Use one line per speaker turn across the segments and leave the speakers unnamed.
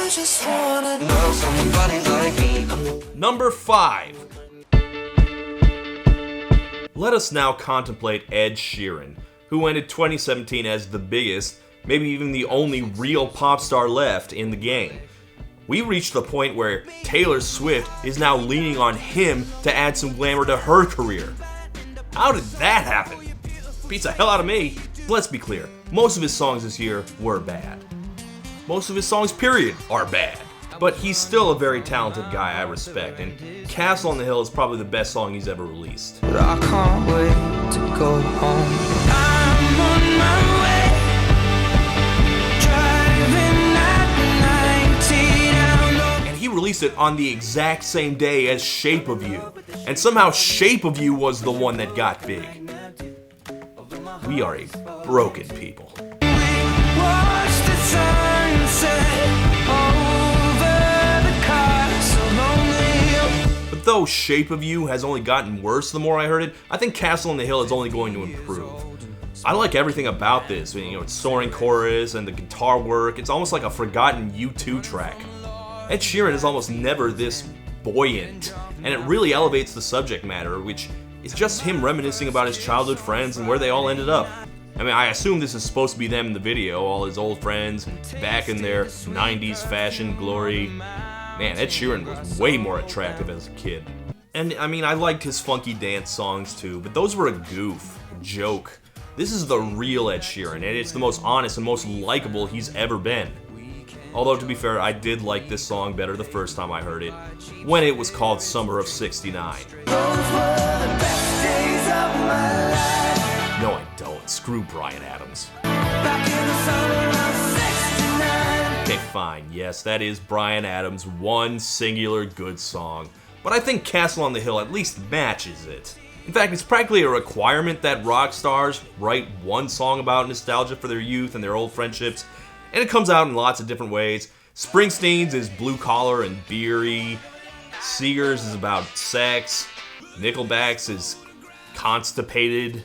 just wanna love somebody like me.
Number 5. Let us now contemplate Ed Sheeran, who ended 2017 as the biggest, maybe even the only real pop star left in the game. We reached the point where Taylor Swift is now leaning on him to add some glamour to her career. How did that happen? Beats the hell out of me. Let's be clear, most of his songs this year were bad. Most of his songs, period, are bad. But he's still a very talented guy I respect, and Castle on the Hill is probably the best song he's ever released.
But I can't wait to go home. I'm on my way. Driving at 90 down.
And he released it on the exact same day as Shape of You. And somehow Shape of You was the one that got big. We are a broken people.
Watch the sunset.
But though Shape of You has only gotten worse the more I heard it, I think Castle on the Hill is only going to improve. I like everything about this, it's soaring chorus and the guitar work. It's almost like a forgotten U2 track. Ed Sheeran is almost never this buoyant, and it really elevates the subject matter, which is just him reminiscing about his childhood friends and where they all ended up. I assume this is supposed to be them in the video, all his old friends, back in their 90s fashion glory. Man, Ed Sheeran was way more attractive as a kid. And, I liked his funky dance songs too, but those were a goof, a joke. This is the real Ed Sheeran, and it's the most honest and most likable he's ever been. Although, to be fair, I did like this song better the first time I heard it, when it was called Summer of '69.
Those were the best days of my life.
No, I don't. Screw Bryan Adams.
Back in the summer of '69.
Okay, fine. Yes, that is Bryan Adams' one singular good song. But I think Castle on the Hill at least matches it. In fact, it's practically a requirement that rock stars write one song about nostalgia for their youth and their old friendships, and it comes out in lots of different ways. Springsteen's is blue collar and beery. Seeger's is about sex. Nickelback's is constipated.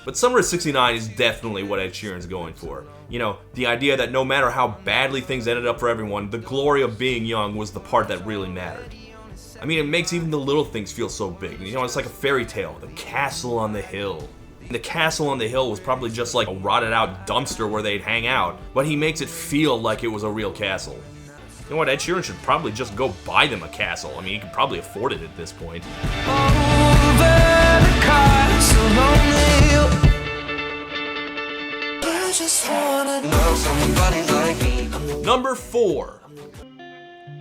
But Summer of '69 is definitely what Ed Sheeran's going for. The idea that no matter how badly things ended up for everyone, the glory of being young was the part that really mattered. It makes even the little things feel so big. It's like a fairy tale, the castle on the hill. The castle on the hill was probably just like a rotted out dumpster where they'd hang out, but he makes it feel like it was a real castle. You know what, Ed Sheeran should probably just go buy them a castle. He could probably afford it at this point.
Over the castle on the hill. I just wanna love somebody like me.
Number 4.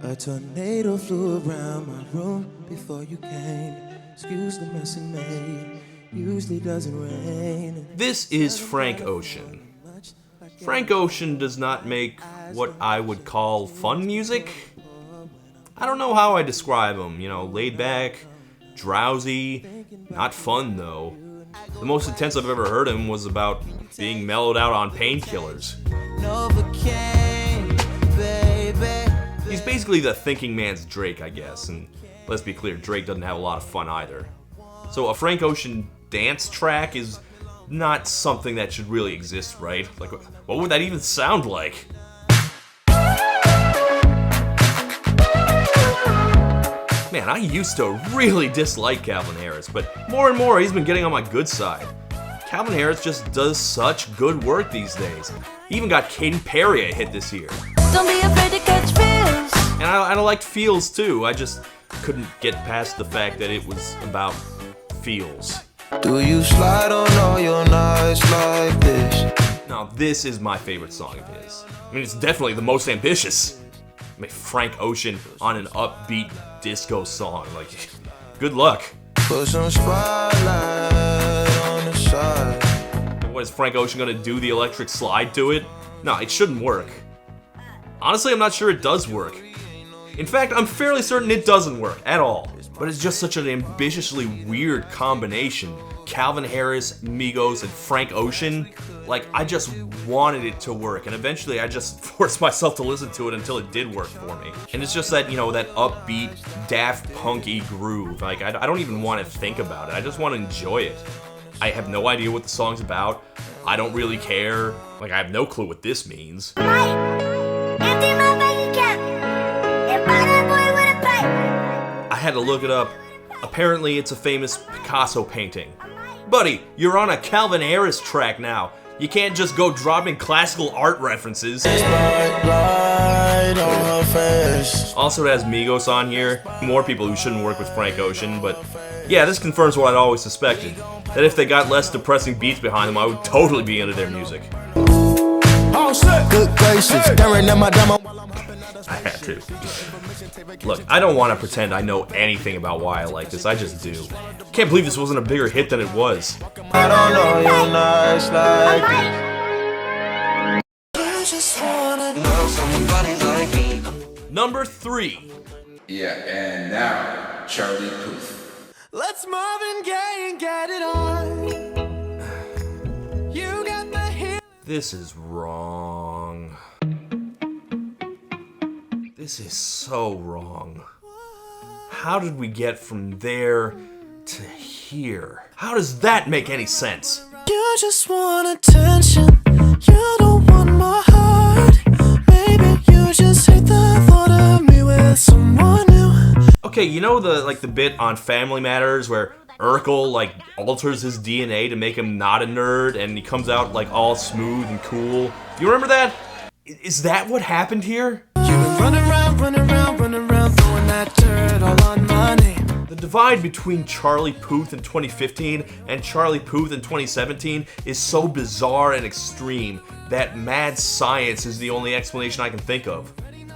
A tornado flew around my room before you came. Excuse the mess it made. Usually doesn't rain.
This is Frank Ocean. Frank Ocean does not make what I would call fun music. I don't know how I describe him. Laid back, drowsy, not fun though. The most intense I've ever heard him was about being mellowed out on painkillers. He's basically the thinking man's Drake, I guess, and let's be clear, Drake doesn't have a lot of fun either. So a Frank Ocean dance track is not something that should really exist, right? Like, what would that even sound like? Man, I used to really dislike Calvin Harris, but more and more he's been getting on my good side. Calvin Harris just does such good work these days. He even got Katy Perry a hit this year.
Don't be afraid to catch feels.
And I liked Feels too, I just couldn't get past the fact that it was about feels.
Do you slide on all your nights like this?
Now this is my favorite song of his. It's definitely the most ambitious. Frank Ocean on an upbeat disco song, good luck.
Put some spotlight on the side.
What, is Frank Ocean gonna do the electric slide to it? No, it shouldn't work. Honestly, I'm not sure it does work. In fact, I'm fairly certain it doesn't work at all. But it's just such an ambitiously weird combination. Calvin Harris, Migos, and Frank Ocean. I just wanted it to work, and eventually I just forced myself to listen to it until it did work for me. And it's just that, that upbeat, Daft Punky groove. I don't even want to think about it. I just want to enjoy it. I have no idea what the song's about. I don't really care. I have no clue what this means.
Empty my bank account.
had to look it up. Apparently, it's a famous Picasso painting. Buddy, you're on a Calvin Harris track now. You can't just go dropping classical art references. Also, it has Migos on here. More people who shouldn't work with Frank Ocean, but yeah, this confirms what I'd always suspected. That if they got less depressing beats behind them, I would totally be into their music.
Good gracious, staring at my demo.
I had to. Look, I don't want to pretend I know anything about why I like this, I just do. Can't believe this wasn't a bigger hit than it was.
I don't know you're nice like
You just wanna know somebody like me.
Number 3.
Yeah, and now, Charlie Puth.
Let's Marvin Gaye and get it on. You got the hit.
This is wrong. This is so wrong. How did we get from there to here? How does that make any sense?
You just want attention. You don't want my heart. Maybe you just hate the thought of me with someone new.
Okay, you know the bit on Family Matters where Urkel alters his DNA to make him not a nerd and he comes out all smooth and cool. You remember that? Is that what happened here?
Running around, throwing that dirt all on my name.
The divide between Charlie Puth in 2015 and Charlie Puth in 2017 is so bizarre and extreme that mad science is the only explanation I can think of.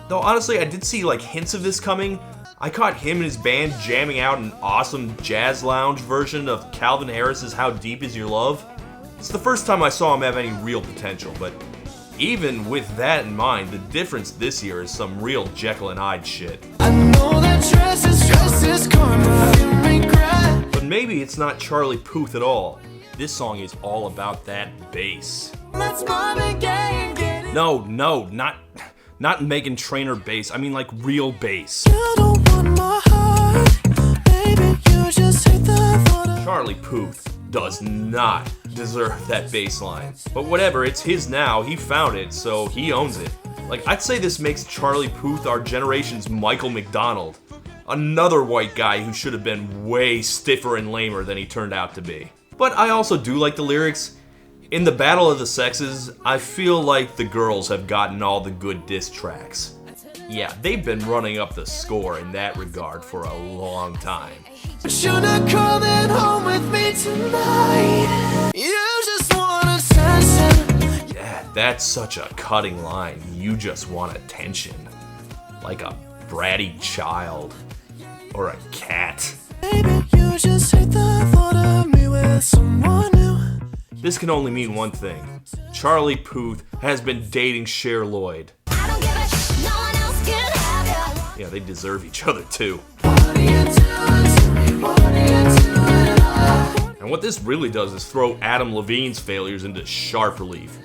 Though honestly, I did see hints of this coming. I caught him and his band jamming out an awesome jazz lounge version of Calvin Harris's How Deep Is Your Love. It's the first time I saw him have any real potential, but even with that in mind, the difference this year is some real Jekyll and Hyde shit.
I know that stress is karma. You regret.
But maybe it's not Charlie Puth at all. This song is all about that bass.
Let's Marvin Gaye and get it.
No, not Meghan Trainor bass. I mean real bass.
You don't want my heart. Maybe you just hate the thought of.
Charlie Puth does not deserve that bass line. But whatever, it's his now, he found it, so he owns it. I'd say this makes Charlie Puth our generation's Michael McDonald. Another white guy who should have been way stiffer and lamer than he turned out to be. But I also do like the lyrics. In the battle of the sexes, I feel like the girls have gotten all the good diss tracks. Yeah, they've been running up the score in that regard for a long time.
Should I come in home with me tonight? You just want attention.
Yeah, that's such a cutting line. You just want attention. Like a bratty child. Or a cat.
Maybe you just hate the thought of me with someone new.
This can only mean one thing. Charlie Puth has been dating Cher Lloyd.
I don't give a no one else can have you.
Yeah, they deserve each other too.
What are you doing to me? What are you doing?
And what this really does is throw Adam Levine's failures into sharp relief.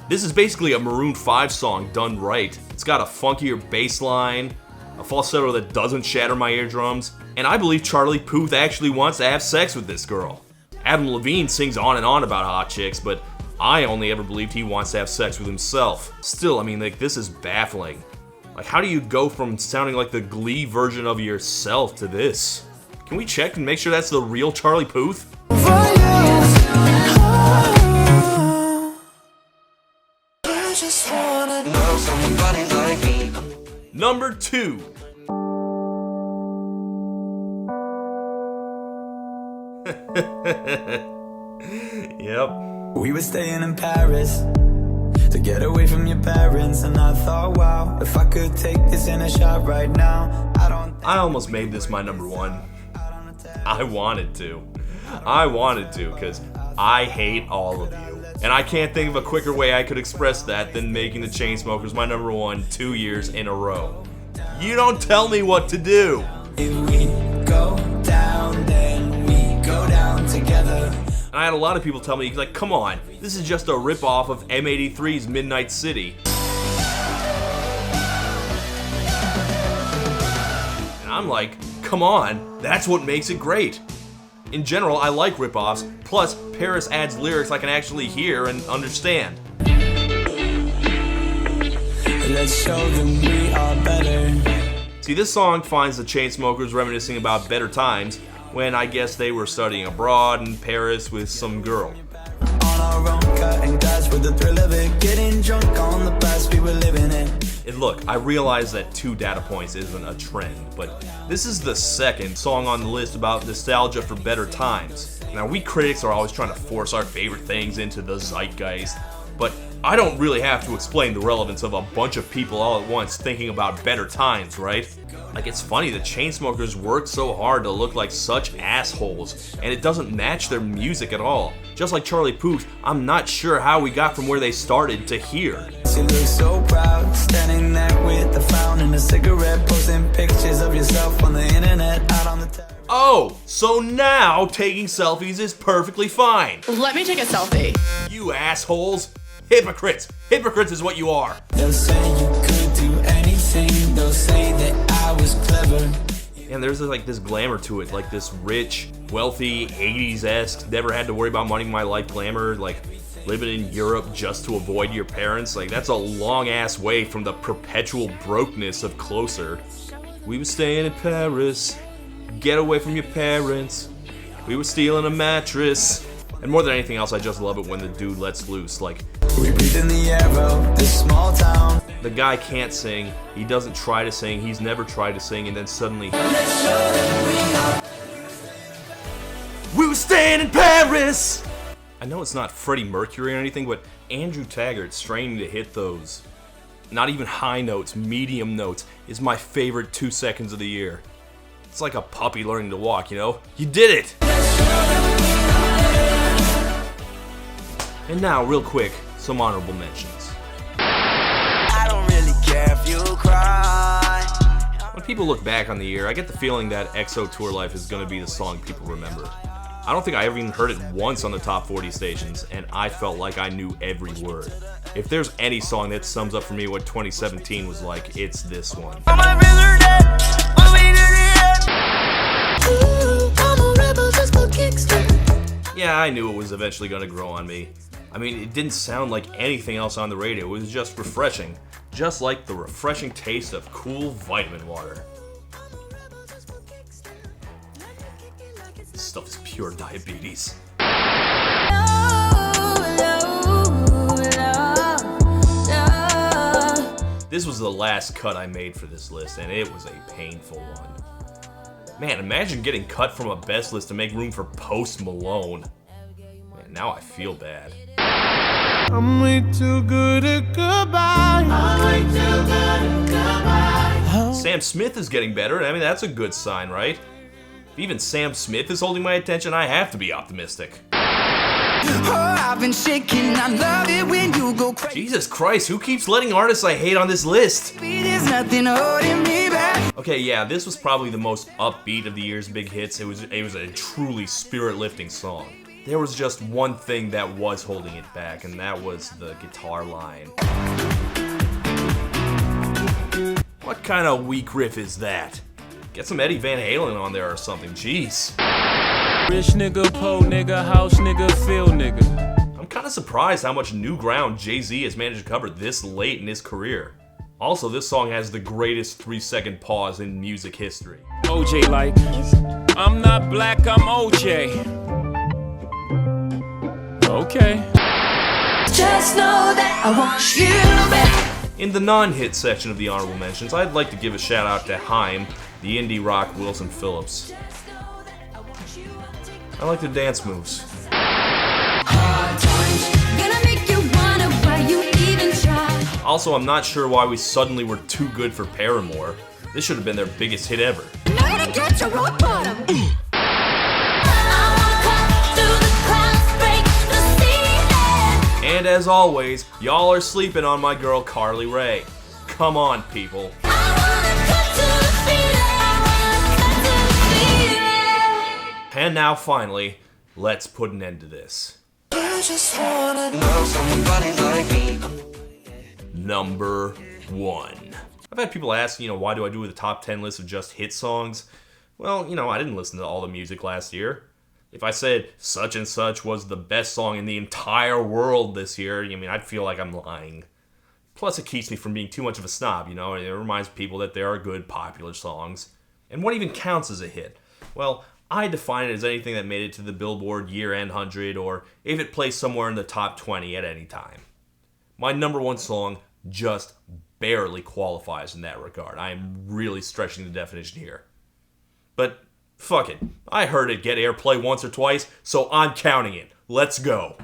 This is basically a Maroon 5 song done right. It's got a funkier bass line, a falsetto that doesn't shatter my eardrums, and I believe Charlie Puth actually wants to have sex with this girl. Adam Levine sings on and on about hot chicks, but I only ever believed he wants to have sex with himself. Still, this is baffling. How do you go from sounding like the Glee version of yourself to this? Can we check and make sure that's the real Charlie Puth?
Just wanna know somebody like me.
Number 2. Yep.
We were staying in Paris to get away from your parents, and I thought, wow, if I could take this in a shot right now.
I almost made this my number 1. I wanted to, because I hate all of you. And I can't think of a quicker way I could express that than making the Chainsmokers my number 1 2 years in a row. You don't tell me what to do.
If we go down, then we go down together.
And I had a lot of people tell me, come on, this is just a ripoff of M83's Midnight City. And I'm like, come on, that's what makes it great. In general, I like ripoffs, plus Paris adds lyrics I can actually hear and understand.
Let's show them we are better.
See, this song finds the Chainsmokers reminiscing about better times when I guess they were studying abroad in Paris with some girl.
On our own, cutting glass with the thrill of it, getting drunk on the past we were living in.
And look, I realize that 2 data points isn't a trend, but this is the second song on the list about nostalgia for better times. Now, we critics are always trying to force our favorite things into the zeitgeist, but I don't really have to explain the relevance of a bunch of people all at once thinking about better times, right? Like, it's funny that Chainsmokers worked so hard to look like such assholes, and it doesn't match their music at all. Just like Charlie Puth, I'm not sure how we got from where they started to here.
You look so proud, standing there with the fountain and a cigarette, posting pictures of yourself on the internet, out on the terrace.
Oh, so now taking selfies is perfectly fine.
Let me take a selfie.
You assholes. Hypocrites. Hypocrites is what you are.
They'll say you could do anything, they'll say that I was clever.
And there's like this glamour to it, like this rich, wealthy, 80s-esque, never had to worry about money in my life glamour, like living in Europe just to avoid your parents. Like, that's a long-ass way from the perpetual brokenness of Closer. We were staying in Paris, get away from your parents. We were stealing a mattress. And more than anything else, I just love it when the dude lets loose. Like,
We breathe in the air of this small town.
the guy can't sing, he doesn't try to sing, he's never tried to sing, and then suddenly, we were staying in Paris! I know it's not Freddie Mercury or anything, but Andrew Taggart straining to hit those, not even high notes, medium notes, is my favorite 2 seconds of the year. It's like a puppy learning to walk, you know? You did it! And now, real quick, some honorable mentions.
I don't really care if you cry.
When people look back on the year, I get the feeling that EXO Tour Life is going to be the song people remember. I don't think I ever even heard it once on the top 40 stations, and I felt like I knew every word. If there's any song that sums up for me what 2017 was like, it's this one. Yeah, I knew it was eventually going to grow on me. I mean, it didn't sound like anything else on the radio. It was just refreshing. Just like the refreshing taste of cool vitamin water. This stuff is pure diabetes. This was the last cut I made for this list, and it was a painful one. Man, imagine getting cut from a best list to make room for Post Malone. Man, now I feel bad.
I'm way too good at goodbye.
Sam Smith is getting better, and I mean, that's a good sign, right? If even Sam Smith is holding my attention, I have to be optimistic.
Oh, I've been shaking, I love it when you go crazy.
Jesus Christ, who keeps letting artists I hate on this list?
There's nothing holding me back.
Okay, yeah, this was probably the most upbeat of the year's big hits. It was a truly spirit-lifting song. There was just one thing that was holding it back, and that was the guitar line. What kind of weak riff is that? Get some Eddie Van Halen on there or something, jeez.
Rich nigga, po nigga, house nigga, feel nigga.
I'm kind of surprised how much new ground Jay-Z has managed to cover this late in his career. Also, this song has the greatest 3-second pause in music history.
OJ like, I'm not black, I'm OJ. Okay.
Just know that I want you back.
In the non-hit section of the honorable mentions, I'd like to give a shout out to Haim, the indie rock Wilson Phillips. I like the dance moves. Also, I'm not sure why we suddenly were too good for Paramore. This should have been their biggest hit ever. And as always, y'all are sleeping on my girl Carly Rae. Come on, people. And now, finally, let's put an end to this.
I just wanna know somebody like me.
Number 1. I've had people ask, why do I do the top 10 list of just hit songs? Well, I didn't listen to all the music last year. If I said such and such was the best song in the entire world this year, I'd feel like I'm lying. Plus, it keeps me from being too much of a snob, you know, and it reminds people that there are good, popular songs. And what even counts as a hit? Well, I define it as anything that made it to the Billboard Year-End 100, or if it plays somewhere in the top 20 at any time. My number one song just barely qualifies in that regard. I am really stretching the definition here. But fuck it. I heard it get airplay once or twice, so I'm counting it. Let's go.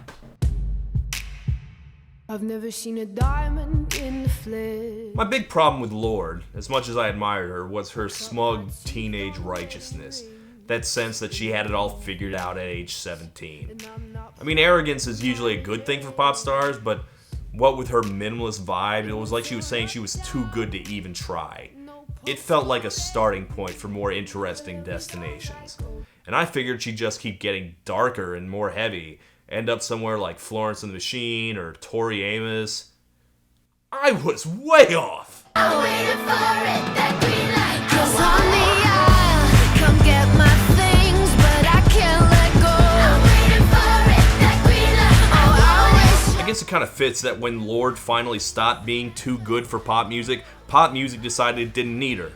I've never seen a diamond in the flesh.
My big problem with Lorde, as much as I admired her, was her smug teenage righteousness. That sense that she had it all figured out at age 17. I mean, arrogance is usually a good thing for pop stars, but what with her minimalist vibe, it was like she was saying she was too good to even try. It felt like a starting point for more interesting destinations. And I figured she'd just keep getting darker and more heavy, end up somewhere like Florence and the Machine or Tori Amos. I was way off!
I'm waiting for it, that green light. 'Cause on the aisle, come get my things, but I can't let go. I'm waiting for it, that green light. Oh,
I guess it kind of fits that when Lorde finally stopped being too good for pop music decided it didn't need her.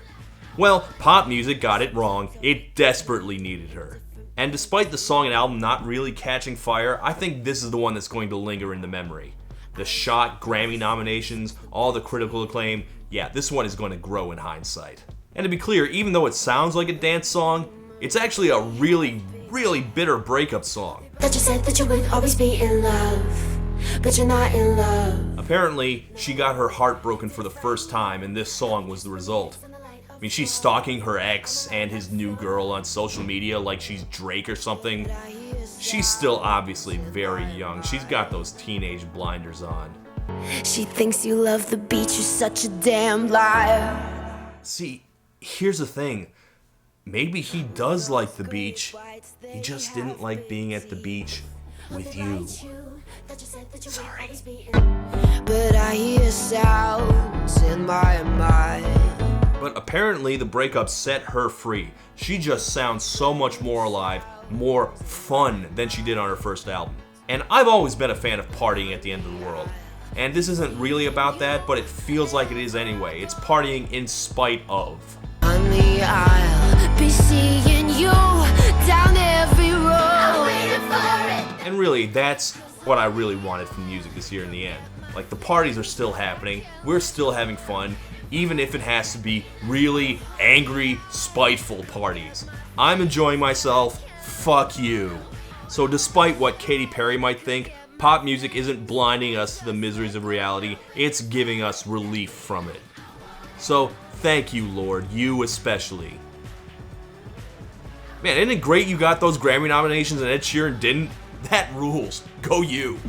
Well, pop music got it wrong. It desperately needed her. And despite the song and album not really catching fire, I think this is the one that's going to linger in the memory. The shot, Grammy nominations, all the critical acclaim, yeah, this one is going to grow in hindsight. And to be clear, even though it sounds like a dance song, it's actually a really, really bitter breakup song.
That you said that you would always be in love, but you're not in love.
Apparently, she got her heart broken for the first time, and this song was the result. I mean, she's stalking her ex and his new girl on social media like she's Drake or something. She's still obviously very young. She's got those teenage blinders on.
She thinks you love the beach, you're such a damn liar.
See, here's the thing. Maybe he does like the beach. He just didn't like being at the beach with you. Sorry.
But I hear sounds in my mind.
But apparently the breakup set her free. She just sounds so much more alive, more fun than she did on her first album. And I've always been a fan of partying at the end of the world. And this isn't really about that, but it feels like it is anyway. It's partying in spite of.
On the aisle, be seeing you down every road. I'm waiting for it.
And really, that's what I really wanted from music this year in the end. Like, the parties are still happening, we're still having fun, even if it has to be really angry, spiteful parties. I'm enjoying myself, fuck you. So despite what Katy Perry might think, pop music isn't blinding us to the miseries of reality, it's giving us relief from it. So thank you, Lorde, you especially. Man, isn't it great you got those Grammy nominations and Ed Sheeran didn't? That rules. Go you.